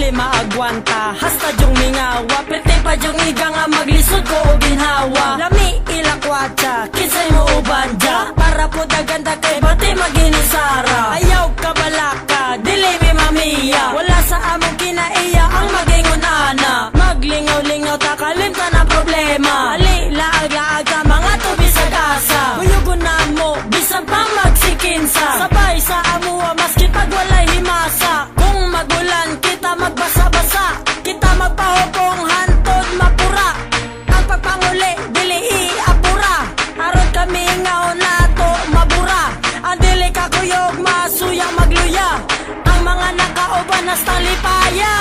dili maagwanta. Hasta yung mingawa, pwede pa yung iga nga maglisod ko o ginhawa. Lami ilakwatsa, kinsay mo ubanja, para po daganda kay bati maginisara. Ayaw kabalaka, dili mi mamiya, wala sa among kinaiya ang magingon ana. Maglingaw-lingaw takalimta na problema, ali laag-laag ka mga tubi sa gasa. Kuyugon na mo, bisan pa magsikinsa, sabay sa amuwa maski pag walay himasa. Kung magulan kita magbasa-basa, kita magpahupong hantod mapura. Ang pagpanguli dili iapura, aron kami ngaon nato mabura. Ang dili kakuyog masuyang magluya, ang mga nakauban hasta lipaya.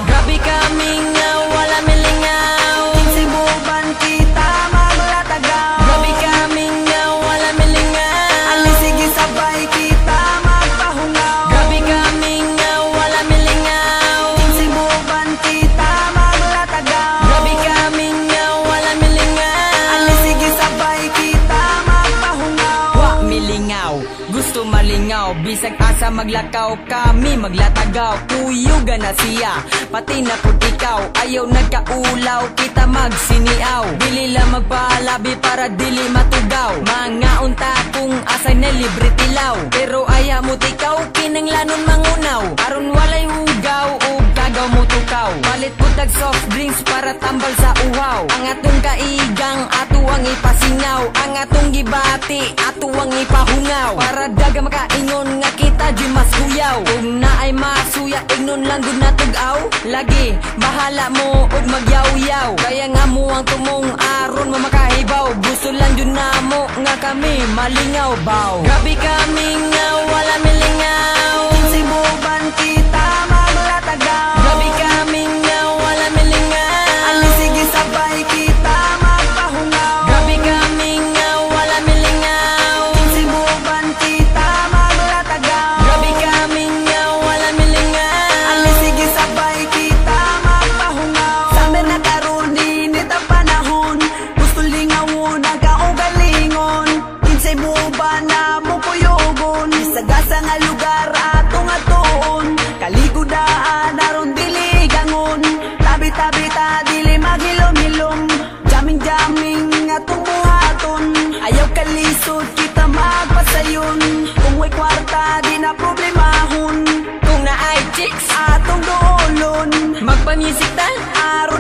Grabe kami nga wala milingaw, Sibuban kita maglatagaw. grabe kami nga wala milingaw. Ali sige sabay kita magpahungaw. Grabe kami nga wala milingaw. Sibuban kita maglatagaw. Grabe kami nga wala milingaw. Ali sige sabay kita magpahungaw. Wa milingaw, gusto malingaw, bisag asa maglakaw kami maglatagaw. Kuyugan na siya, pati na pud ikaw, ayaw nagkaulaw, kita magsiniaw. Dili lang magpalabi para dili matugaw, mga unta kung asay na libre tilaw. Pero aya mo tikaw, kinanglanon mangunaw, aron walay hugaw o kagaw mo tukaw. Palit putag soft drinks para tambal sa uhaw, ang atong kaigang ato ang ipasingaw, ang atong gibati ato ang ipahungaw, para daga makaingon nga kita di mas kuyaw. Kung naay masuya ignon lang gud natugaw, lagi bahala mo og magyaw-yaw. Kaya nga mo ang tumong aron mo makahibaw, gusto lang yun na mo nga kami malingaw baw. Grabe kami nga wala milingaw, Sibuban kita maglatagaw. grabe kami nga wala milingaw. Ali sige sabay kita magpahungaw. Grabe kami nga wala milingaw, Sibuban kita maglatagaw. grabe kami nga wala milingaw. Ali sige sabay kita magpahungaw. Summer na karon init ang panahon, gusto lingawon ang kaugalingon. Kinsay buban na mo kuyugon, isagasa nga lugar atong atoon. Kaligudaan aron dili gangon, tabi-tabi ta dili maghilom-hilom. Jaming-jaming atong buhaton, ayaw kalisod kita magpasayon. Kung may kwarta di na problemahon, Kung naay chicks, atong doolon. magpa-music tal, Aron